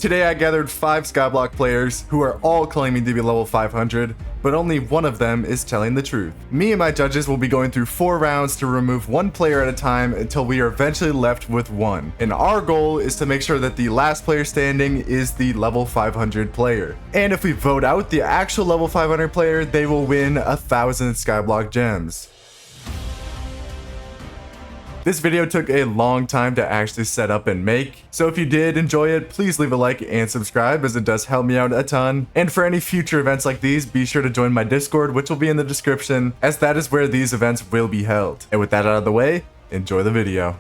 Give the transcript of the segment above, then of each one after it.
Today I gathered 5 Skyblock players who are all claiming to be level 500, but only one of them is telling the truth. Me and my judges will be going through 4 rounds to remove one player at a time until we are eventually left with one. And our goal is to make sure that the last player standing is the level 500 player. And if we vote out the actual level 500 player, they will win 1,000 Skyblock gems. This video took a long time to actually set up and make, so if you did enjoy it, please leave a like and subscribe as it does help me out a ton. And for any future events like these, be sure to join my Discord, which will be in the description, as that is where these events will be held. And with that out of the way, enjoy the video.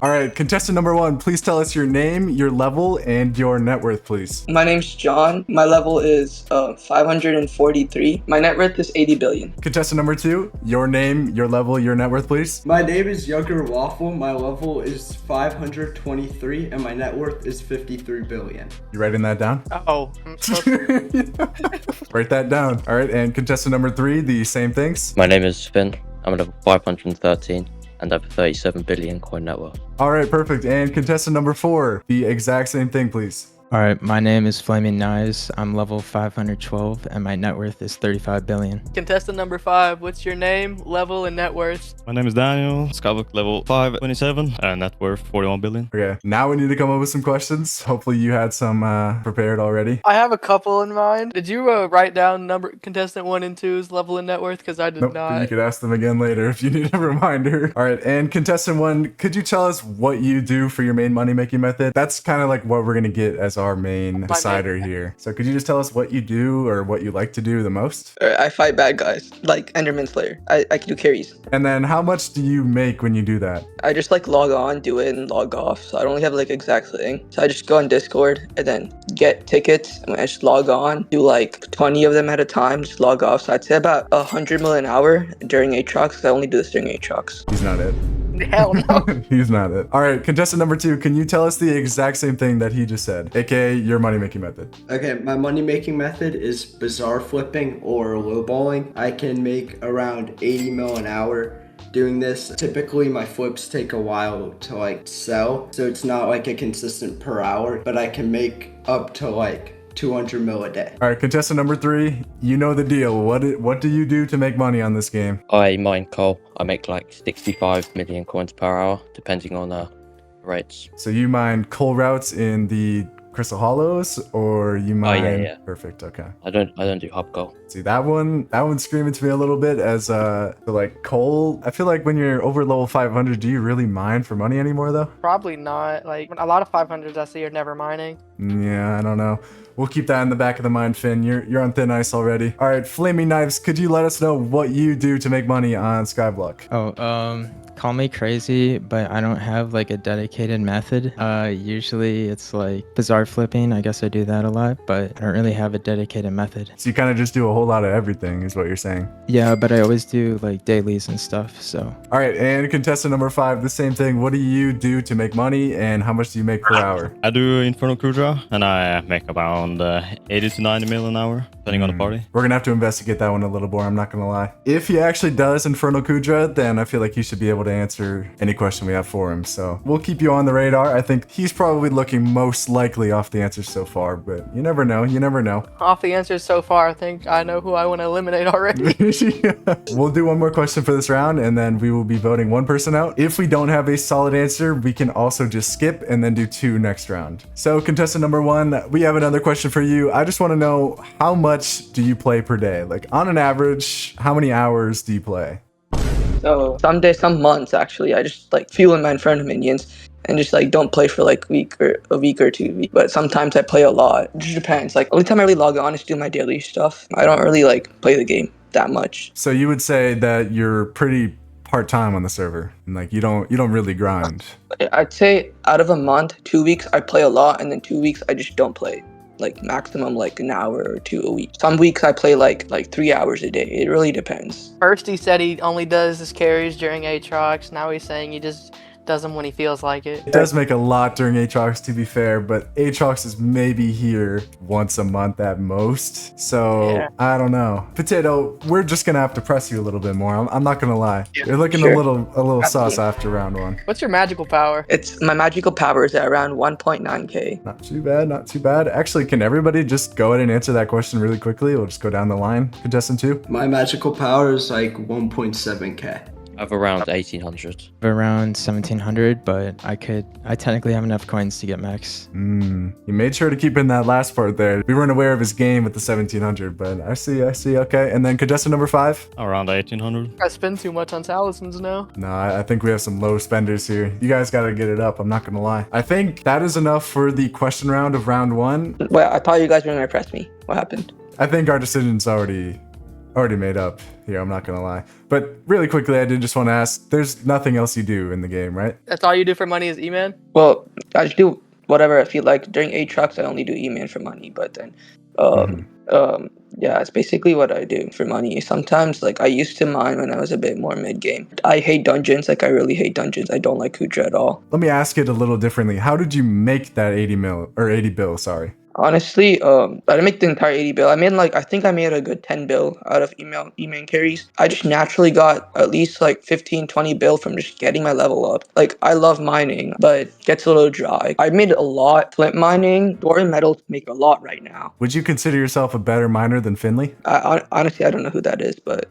Alright, contestant number 1, please tell us your name, your level, and your net worth, please. My name's John. My level is 543. My net worth is 80 billion. Contestant number 2, your name, your level, your net worth, please. My name is Younger Waffle. My level is 523 and my net worth is 53 billion. You writing that down? Oh, I'm supposed to. Write that down. Alright, and contestant number 3, the same things. My name is Finn. I'm level 513 and I have a 37 billion coin net worth. Alright, perfect. And contestant number 4, the exact same thing, please. Alright, my name is Flaming Knives. I'm level 512 and my net worth is 35 billion. Contestant number 5, what's your name, level, and net worth? My name is Daniel, Skyblock level 527, and net worth 41 billion. Okay, now we need to come up with some questions. Hopefully you had some prepared already. I have a couple in mind. Did you write down contestant 1 and 2's level and net worth? Because I did Nope, not. you could ask them again later if you need a reminder. Alright, and contestant 1, could you tell us what you do for your main money making method? That's kind of like what we're going to get as our main decider here. So could you just tell us what you do or what you like to do the most? I fight bad guys, like Enderman Slayer. I can do carries. And then how much do you make when you do that? I just like log on, do it, and log off. So I don't really have like exact thing. So I just go on Discord and then get tickets. And I just log on, do like 20 of them at a time, just log off. So I'd say about 100 mil an hour during Aatrox. I only do this during Aatrox. He's not it. Hell no. He's not it. All right, contestant number 2, can you tell us the exact same thing that he just said, aka your money making method? Okay, my money making method is bizarre flipping or lowballing. I can make around 80 mil an hour doing this. Typically my flips take a while to like sell, so it's not like a consistent per hour, but I can make up to like 200 mil a day. All right, contestant number 3, you know the deal. What do you do to make money on this game? I mine coal. I make like 65 million coins per hour, depending on rates. So you mine coal routes in the Crystal Hollows, or you mine? Yeah. Perfect. Okay. I don't do hub coal. See that one's screaming to me a little bit as like coal. I feel like when you're over level 500, do you really mine for money anymore though? Probably not. Like, a lot of 500s I see are never mining. Yeah, I don't know. We'll keep that in the back of the mind, Finn. You're on thin ice already. All right, Flaming Knives, could you let us know what you do to make money on Skyblock? Oh, call me crazy, but I don't have like a dedicated method. Usually it's like bizarre flipping. I guess I do that a lot, but I don't really have a dedicated method. So you kind of just do a whole lot of everything is what you're saying. Yeah, but I always do like dailies and stuff, so. All right, and contestant number 5, the same thing. What do you do to make money and how much do you make per hour? I do Infernal Crew Draw, and I make around 80 to 90 mil an hour, depending on the party. We're gonna have to investigate that one a little more, I'm not gonna lie. If he actually does Infernal Kudra, then I feel like he should be able to answer any question we have for him. So we'll keep you on the radar. I think he's probably looking most likely off the answers so far, but you never know. You never know. Off the answers so far, I think I know who I want to eliminate already. Yeah. We'll do one more question for this round, and then we will be voting one person out. If we don't have a solid answer, we can also just skip and then do 2 next round. So contestant number 1, we have another question for you. I just want to know, how much do you play per day? Like on an average, how many hours do you play? So some days, some months actually, I just like fuel in my Inferno minions and just like don't play for like a week or 2 weeks. But sometimes I play a lot. It just depends. Like only time I really log on is to do my daily stuff. I don't really like play the game that much. So you would say that you're pretty part-time on the server, and like you don't really grind. I'd say out of a month, 2 weeks I play a lot, and then 2 weeks I just don't play. Like maximum like an hour or 2 a week. Some weeks I play like 3 hours a day. It really depends. First he said he only does his carries during Aatrox. Now he's saying he just does them when he feels like it. It does make a lot during Aatrox, to be fair, but Aatrox is maybe here once a month at most. So Yeah. I don't know. Potato, we're just gonna have to press you a little bit more. I'm not gonna lie. You're looking Sure. a little sus after round one. What's your magical power? It's my magical power is at around 1.9k. Not too bad, not too bad. Actually, can everybody just go ahead and answer that question really quickly? We'll just go down the line. Contestant 2? My magical power is like 1.7k. I have around 1800. Around 1700, but I technically have enough coins to get max. You made sure to keep in that last part there. We weren't aware of his game with the 1700, but I see, okay. And then contestant number 5? Around 1800. I spend too much on talismans now. No, I think we have some low spenders here. You guys gotta get it up, I'm not gonna lie. I think that is enough for the question round of round 1. Well, I thought you guys were gonna press me. What happened? I think our decision's already made up here, I'm not gonna lie. But really quickly, I did just want to ask, there's nothing else you do in the game, right? That's all you do for money is E-Man? Well, I just do whatever I feel like. During Aatrox, I only do E-Man for money, but then, yeah, it's basically what I do for money. Sometimes, like, I used to mine when I was a bit more mid-game. I hate dungeons, like, I really hate dungeons. I don't like Kudra at all. Let me ask it a little differently. How did you make that 80 bill, sorry? Honestly, I didn't make the entire 80 bill. I think I made a good 10 bill out of email carries. I just naturally got at least like 15, 20 bill from just getting my level up. Like, I love mining, but it gets a little dry. I made a lot flint mining. Dorian metals make a lot right now. Would you consider yourself a better miner than Finley? Honestly, I don't know who that is, but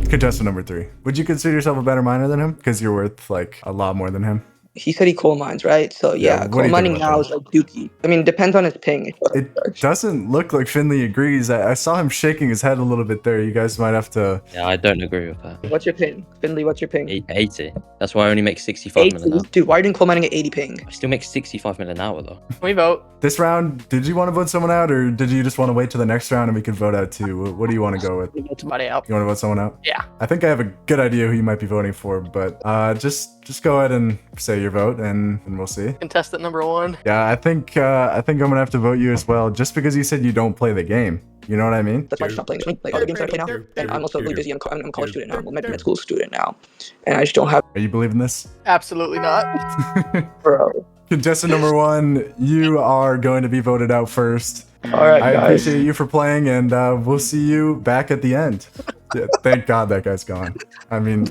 Contestant number 3. Would you consider yourself a better miner than him? Because you're worth like a lot more than him. he said he coal mines, right? So Yeah, yeah, what do coal you think mining about now that? is like dookie. I mean, depends on his ping. It doesn't look like Finley agrees. I saw him shaking his head a little bit there. You guys might have to... Yeah, I don't agree with that. What's your ping? Finley, what's your ping? 80. That's why I only make 65 million an 80? hour. Dude, why are you doing coal mining at 80 ping? I still make 65 million an hour though. Can we vote? This round, did you want to vote someone out, or did you just want to wait till the next round and we could vote out too? What do you want to go with? We vote somebody out. You want to vote someone out? Yeah. I think I have a good idea who you might be voting for, but just go ahead and say your vote, and we'll see. Contestant number 1. Yeah, I think I'm gonna have to vote you as well, just because you said you don't play the game. You know what I mean? That's why I just not playing. Just like other games that I play now. And I'm also really busy. I'm a college student now. I'm a med school student now. And I just don't have... Are you believing this? Absolutely not. Bro. Contestant number 1, you are going to be voted out first. Alright, I guys. appreciate you for playing, and we'll see you back at the end. Yeah, thank God that guy's gone. I mean...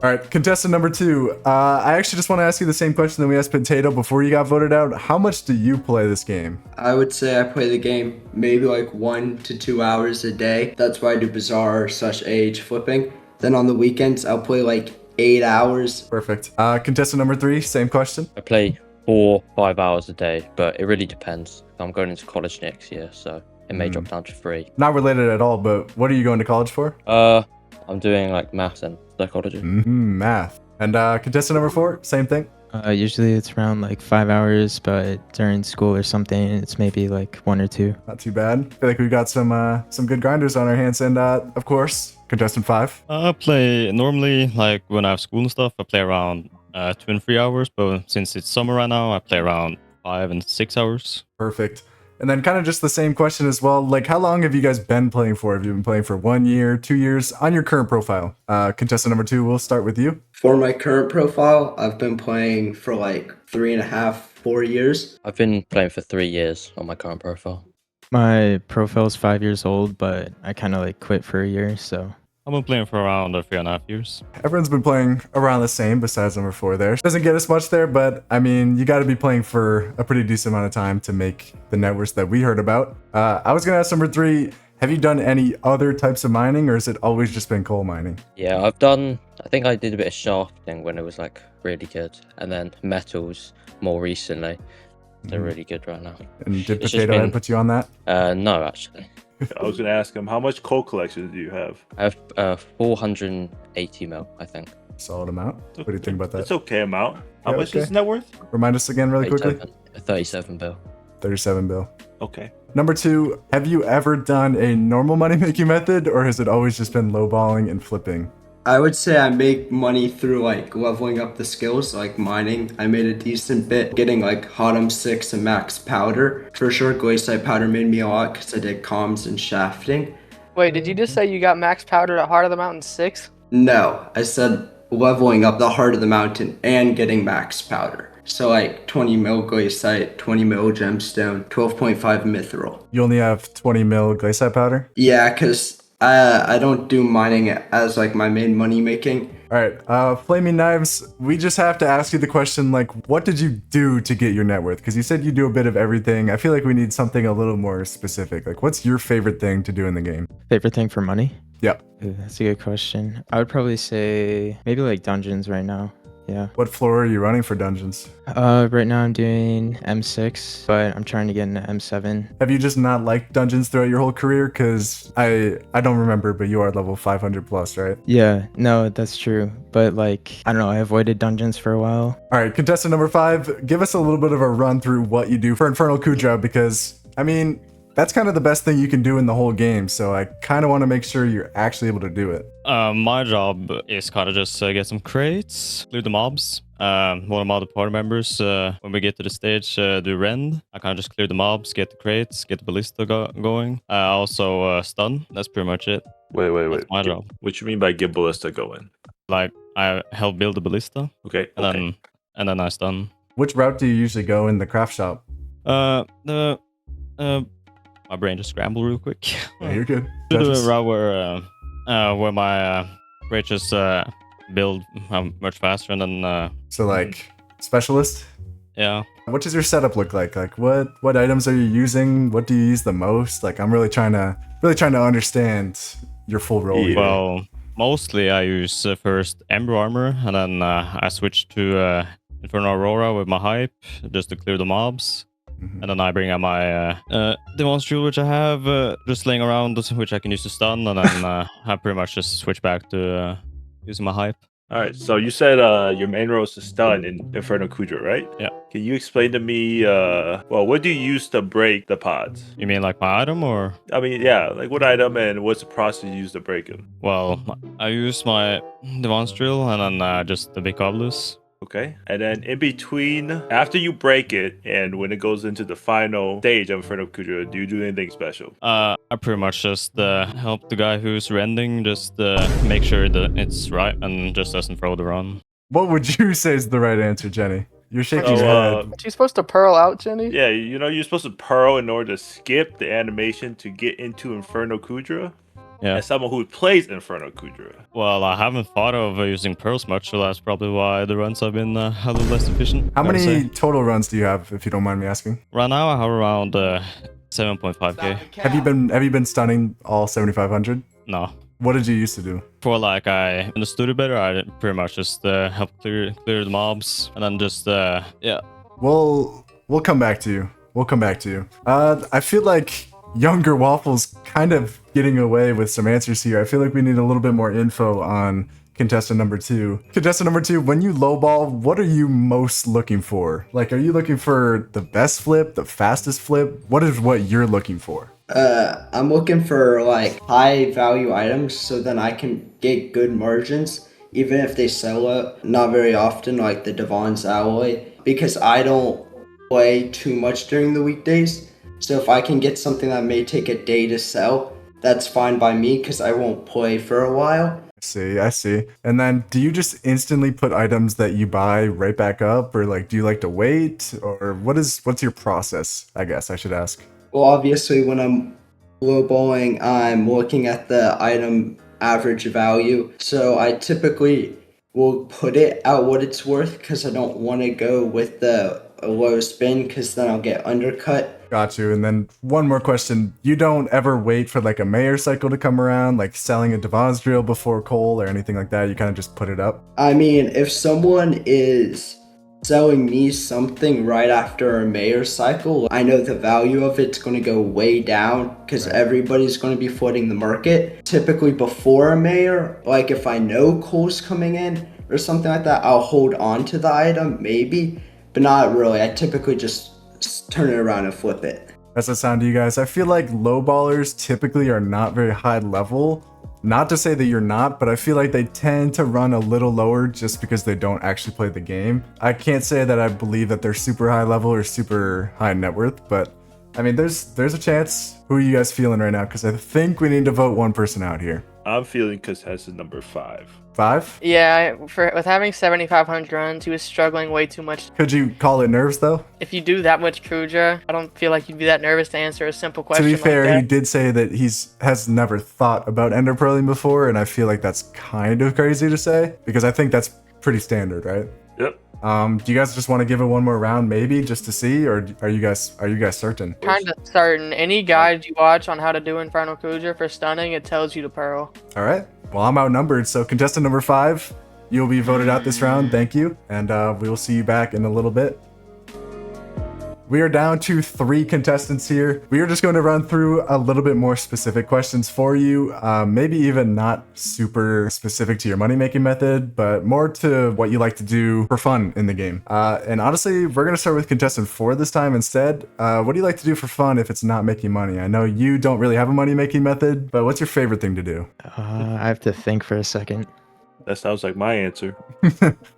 Alright, contestant number 2. I actually just want to ask you the same question that we asked Potato before you got voted out. How much do you play this game? I would say I play the game maybe like 1 to 2 hours a day. That's why I do Bazaar / age flipping. Then on the weekends, I'll play like 8 hours. Perfect. Contestant number 3, same question. I play 4-5 hours a day, but it really depends. I'm going into college next year, so it may drop down to 3. Not related at all, but what are you going to college for? I'm doing like maths and psychology. Math. And contestant number 4, same thing. Usually it's around like 5 hours, but during school or something, it's maybe like 1 or 2. Not too bad. I feel like we've got some good grinders on our hands. And of course, contestant 5. I play normally, like when I have school and stuff, I play around 2 and 3 hours. But since it's summer right now, I play around 5 and 6 hours. Perfect. And then kind of just the same question as well. Like, how long have you guys been playing for? Have you been playing for 1 year, 2 years on your current profile? Contestant number 2, we'll start with you. For my current profile, I've been playing for like 3.5, 4 years. I've been playing for 3 years on my current profile. My profile's 5 years old, but I kind of like quit for a year, so... I've been playing for around 3.5 years. Everyone's been playing around the same besides number 4 there. Doesn't get us much there, but I mean, you got to be playing for a pretty decent amount of time to make the net worth that we heard about. I was going to ask number 3, have you done any other types of mining, or has it always just been coal mining? Yeah, I think I did a bit of shafting when it was like really good. And then metals more recently. They're really good right now. And did It's just Potato been- Head put you on that? No, actually. I was going to ask him, how much coal collections do you have? I have 480 mil, I think. Solid amount. What do you think about that? That's okay amount. How Yeah, much okay. is net worth? Remind us again really quickly. 37 bill. 37 bill. Okay. Number 2, have you ever done a normal money making method, or has it always just been lowballing and flipping? I would say I make money through like leveling up the skills, like mining. I made a decent bit getting like Hotum 6 and max powder. For sure, Glaciite powder made me a lot because I did comms and shafting. Wait, did you just say you got max powder at Heart of the Mountain 6? No, I said leveling up the heart of the mountain and getting max powder. So like 20 mil glaciite, 20 mil gemstone, 12.5 mithril. You only have 20 mil glaciite powder? Yeah, because I don't do mining as like my main money making. All right, Flaming Knives, we just have to ask you the question, like, what did you do to get your net worth? Because you said you do a bit of everything. I feel like we need something a little more specific. Like, what's your favorite thing to do in the game? Favorite thing for money? Yep. Ooh, that's a good question. I would probably say maybe like dungeons right now. Yeah. What floor are you running for dungeons? Right now I'm doing M6, but I'm trying to get into M7. Have you just not liked dungeons throughout your whole career? Because I don't remember, but you are level 500 plus, right? Yeah, no, that's true. But like, I don't know, I avoided dungeons for a while. All right, contestant number 5, give us a little bit of a run through what you do for Infernal Kudra, because, I mean, that's kind of the best thing you can do in the whole game, so I kind of want to make sure you're actually able to do it. My job is kind of just get some crates, clear the mobs. One of my other party members, when we get to the stage, do rend. I kind of just clear the mobs, get the crates, get the ballista going. Also stun. That's pretty much it. Wait. That's my job. What you mean by get ballista going? Like I help build the ballista, Okay. and then I stun. Which route do you usually go in the craft shop? My brain just scrambled real quick. Yeah, you're good. To the Judges? route where my crate just build much faster, and then So like specialist? yeah. What does your setup look like? Like what items are you using? What do you use the most? Like I'm really trying to understand your full role here. Well, mostly I use first Ember Armor, and then I switch to Infernal Aurora with my hype just to clear the mobs. Mhm. And then I bring out my Demon's Jewel, which I have just laying around, which I can use to stun, and then I pretty much just switch back to using my hype. All right. So you said your main role is to stun in Inferno Kudra, right? Yeah. Can you explain to me, what do you use to break the pods? You mean like my item, or? I mean, yeah, like what item and what's the process you use to break them? Well, I use my Demon's Drill and then just the big Obelisk. Okay. And then in between, after you break it and when it goes into the final stage of Inferno Kudra, do you do anything special? I pretty much just help the guy who's rending just make sure that it's right and just doesn't throw the run. What would you say is the right answer, Jenny? You're shaking your head. She's supposed to pearl out, Jenny? Yeah, you're supposed to pearl in order to skip the animation to get into Inferno Kudra. Yeah. As someone who plays Inferno Kudra. Well, I haven't thought of using pearls much, so that's probably why the runs have been a little less efficient. How I would many say. total runs do you have, if you don't mind me asking? Right now, I have around 7.5k. Have you been stunning all 7,500? No. What did you used to do? For like I understood it better, I pretty much just help clear the mobs, and then just yeah. We'll come back to you. We'll come back to you. I feel like Younger Waffle's kind of getting away with some answers here. I feel like we need a little bit more info on contestant number 2. Contestant number 2, when you lowball, what are you most looking for? Like, are you looking for the best flip, the fastest flip? What is what you're looking for? I'm looking for like high value items so then I can get good margins, even if they sell up not very often, like the Devon's Alloy, because I don't play too much during the weekdays. So if I can get something that may take a day to sell, that's fine by me because I won't play for a while. I see. And then do you just instantly put items that you buy right back up, or like do you like to wait, or what's your process? I guess I should ask. Well, obviously when I'm lowballing, I'm looking at the item average value. So I typically will put it at what it's worth because I don't want to go with the low spin because then I'll get undercut. Got you. And then one more question. You don't ever wait for like a mayor cycle to come around, like selling a Devon's drill before coal or anything like that? You kind of just put it up? I mean, if someone is selling me something right after a mayor cycle, I know the value of it's going to go way down because everybody's going to be flooding the market. Typically before a mayor, like if I know coal's coming in or something like that, I'll hold on to the item maybe, but not really. I typically just turn it around and flip it. That's the sound to you guys. I feel like lowballers typically are not very high level. Not to say that you're not, but I feel like they tend to run a little lower just because they don't actually play the game. I can't say that I believe that they're super high level or super high net worth, but I mean, there's a chance. Who are you guys feeling right now? Because I think we need to vote one person out here. I'm feeling contestant number 5. 5? Yeah, with having 7,500 runs, he was struggling way too much. Could you call it nerves though? If you do that much Kuja, I don't feel like you'd be that nervous to answer a simple To question be fair, like he that. did say that has never thought about ender pearling before, and I feel like that's kind of crazy to say because I think that's pretty standard, right? Yep. Do you guys just want to give it one more round, maybe, just to see, or are you guys certain? Kind of certain. Any guide you watch on how to do Infernal Kuja for stunning, it tells you to pearl. All right. Well, I'm outnumbered, so contestant number 5, you'll be voted out this round. Thank you, and we will see you back in a little bit. We are down to 3 contestants here. We are just going to run through a little bit more specific questions for you. Maybe even not super specific to your money-making method, but more to what you like to do for fun in the game. And honestly, we're going to start with contestant 4 this time instead. What do you like to do for fun if it's not making money? I know you don't really have a money-making method, but what's your favorite thing to do? I have to think for a second. That sounds like my answer.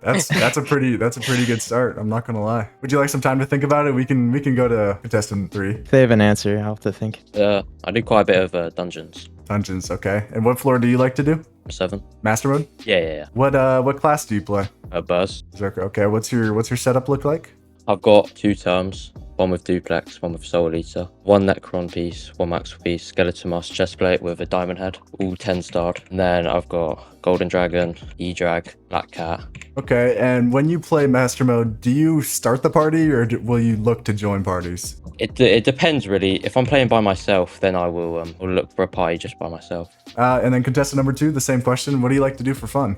That's a pretty good start. I'm not gonna lie. Would you like some time to think about it? We can go to contestant 3. If they have an answer, I'll have to think. I do quite a bit of dungeons. Dungeons, okay. And what floor do you like to do? 7. Master mode? Yeah. What class do you play? Buzz. Berserker. Okay. What's your setup look like? I've got 2 terms. One with Duplex, one with Soul Eater. 1 Necron piece, 1 Maxwell piece, Skeleton Mask chestplate with a diamond head, all 10 starred. And then I've got Golden Dragon, E-Drag, Black Cat. Okay, and when you play Master Mode, do you start the party or will you look to join parties? It depends really. If I'm playing by myself, then I will look for a party just by myself. And then contestant number 2, the same question. What do you like to do for fun?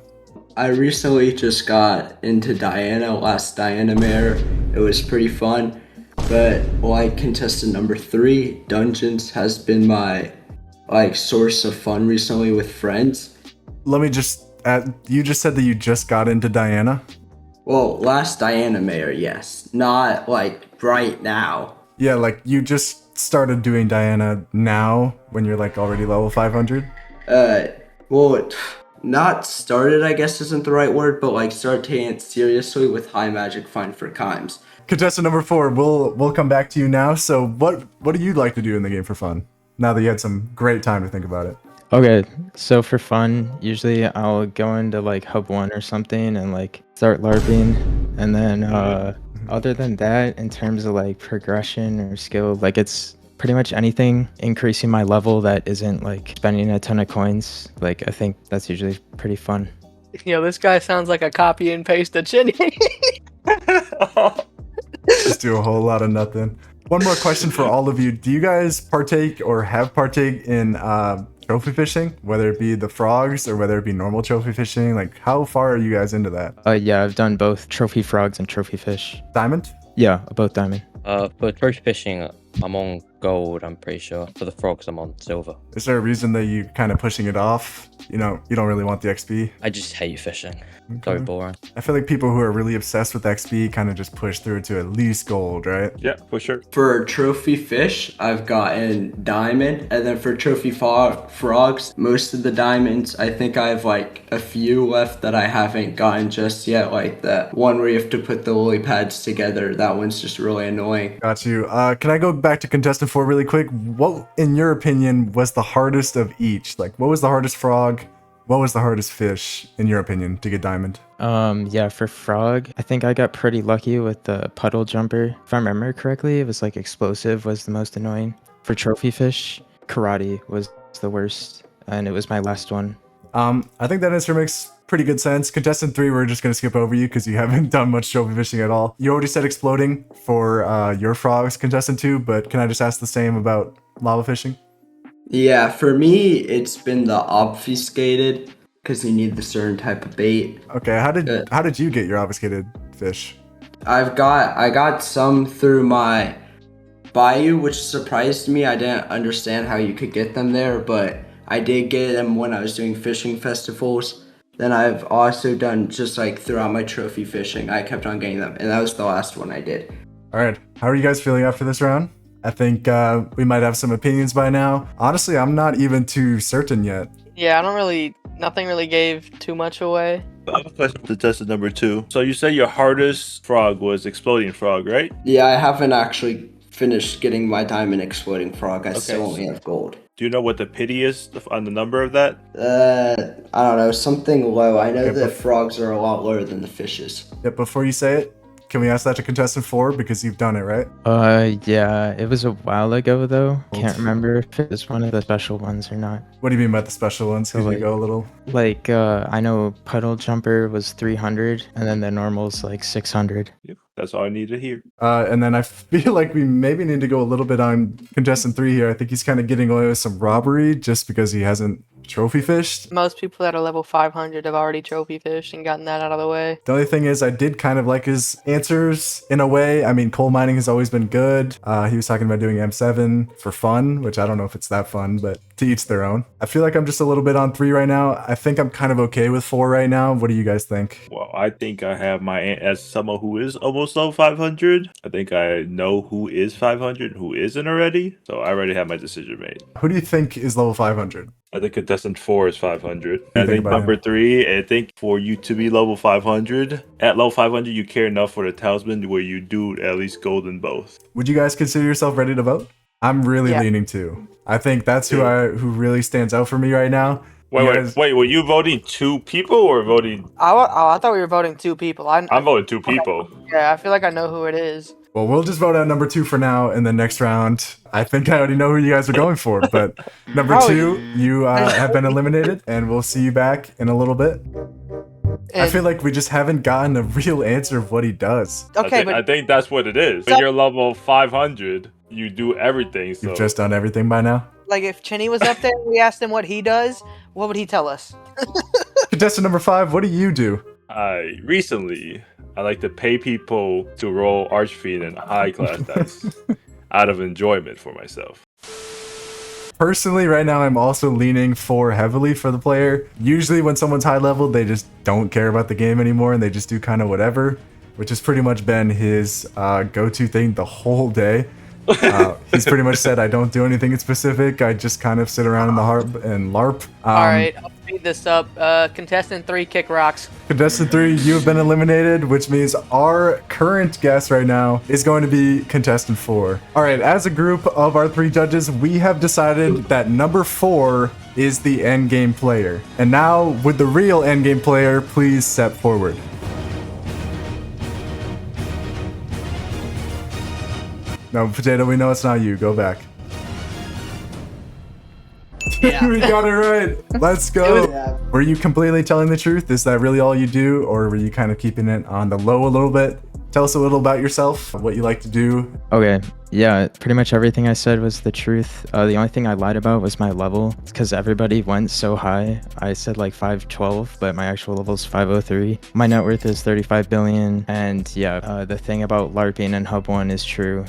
I recently just got into Diana, last Diana Mare. It was pretty fun. But like contestant number 3, dungeons has been my source of fun recently with friends. Let me just you just said that you just got into Diana? Well, last Diana Mare, yes. Not right now. Yeah, like you just started doing Diana now when you're already level 500? Well, not started, I guess isn't the right word, but start taking it seriously with high magic find for Chimes. Contestant number 4, we'll come back to you now. So what do you like to do in the game for fun? Now that you had some great time to think about it. Okay, so for fun, usually I'll go into Hub 1 or something and start LARPing. And then other than that, in terms of progression or skill, it's pretty much anything increasing my level that isn't spending a ton of coins. I think that's usually pretty fun. This guy sounds like a copy and paste of Chinny. Just do a whole lot of nothing. One more question for all of you. Do you guys partake or have partake in trophy fishing? Whether it be the frogs or whether it be normal trophy fishing? How far are you guys into that? Yeah, I've done both trophy frogs and trophy fish. Diamond? Yeah, both diamond. For trophy fishing, I'm on gold, I'm pretty sure. For the frogs, I'm on silver. Is there a reason that you kind of pushing it off? You don't really want the XP? I just hate fishing. So boring. I feel like people who are really obsessed with XP kind of just push through to at least gold, right? Yeah, for sure. For trophy fish, I've gotten diamond, and then for trophy frogs, most of the diamonds, I think I have a few left that I haven't gotten just yet, that one where you have to put the lily pads together. That one's just really annoying. Got you. Can I go back to contestant 4 really quick? What, in your opinion, was the hardest of each? What was the hardest frog? What was the hardest fish, in your opinion, to get diamond? Yeah, for frog, I think I got pretty lucky with the puddle jumper. If I remember correctly, it was explosive was the most annoying. For trophy fish, karate was the worst, and it was my last one. I think that answer makes pretty good sense. Contestant 3, we're just going to skip over you because you haven't done much trophy fishing at all. You already said exploding for your frogs, contestant 2, but can I just ask the same about lava fishing? Yeah, for me, it's been the obfuscated, because you need the certain type of bait. Okay, how did you get your obfuscated fish? I got some through my bayou, which surprised me. I didn't understand how you could get them there, but I did get them when I was doing fishing festivals. Then I've also done just throughout my trophy fishing, I kept on getting them, and that was the last one I did. All right, how are you guys feeling after this round? I think we might have some opinions by now. Honestly, I'm not even too certain yet. Yeah, nothing really gave too much away. I have a question for contestant number 2. So you say your hardest frog was exploding frog, right? Yeah, I haven't actually finished getting my diamond exploding frog. I still only have gold. Do you know what the pity is on the number of that? I don't know, something low. I know Okay, the but- frogs are a lot lower than the fishes. Yep, before you say it, can we ask that to contestant 4 because you've done it, right? Yeah, it was a while ago though. Can't remember if it was one of the special ones or not. What do you mean by the special ones? Could So, you like- go a little? Like, I know puddle jumper was 300, and then the normal's like 600. Yep, that's all I need to hear. And then I feel like we maybe need to go a little bit on contestant 3 here. I think he's kind of getting away with some robbery just because he hasn't trophy fished. Most people that are level 500 have already trophy fished and gotten that out of the way. The only thing is I did kind of like his answers in a way. I mean, coal mining has always been good. He was talking about doing M7 for fun, which I don't know if it's that fun, but to each their own. I feel like I'm just a little bit on 3 right now. I think I'm kind of okay with 4 right now. What do you guys think? Well, I think I have as someone who is almost level 500. I think I know who is 500 and who isn't already. So I already have my decision made. Who do you think is level 500? I think contestant 4 is 500. you I think think about number him? 3, I think for you to be level 500, at level 500, you care enough for the talisman where you do at least gold in both. Would you guys consider yourself ready to vote? I'm really Yeah. leaning 2. I think that's who really stands out for me right now. You guys- Wait, were you voting 2 people or voting? I thought we were voting 2 people. I'm voting 2 people. Yeah, I feel like I know who it is. Well, we'll just vote on number 2 for now, and then next round, I think I already know who you guys are going for. But number Oh, 2, you have been eliminated, and we'll see you back in a little bit. I And- feel like we just haven't gotten a real answer of what he does. Okay, I but think that's what it is. When you're level 500, you do everything. So You've just done everything by now. like if Chinny was up there and we asked him what he does, what would he tell us? Contestant number 5, what do you do? recently, I like to pay people to roll Archfiend and high class dice out of enjoyment for myself. Personally, right now, I'm also leaning 4 heavily for the player. Usually when someone's high level, they just don't care about the game anymore and they just do kind of whatever, which has pretty much been his go-to thing the whole day. He's pretty much said, I don't do anything specific. I just kind of sit around in the harp and LARP. All right, I'll speed this up. Contestant 3, kick rocks. Contestant 3, you have been eliminated, which means our current guest right now is going to be contestant 4. All right, as a group of our 3 judges, we have decided that number 4 is the endgame player. And now, would the real endgame player please step forward? No, Potato, we know it's not you. Go back. Yeah. We got it right. Let's go. Yeah. Were you completely telling the truth? Is that really all you do? Or were you kind of keeping it on the low a little bit? Tell us a little about yourself, what you like to do. Okay, yeah, pretty much everything I said was the truth. The only thing I lied about was my level, because everybody went so high. I said like 512, but my actual level is 503. My net worth is 35 billion, and yeah, the thing about LARPing and Hub 1 is true.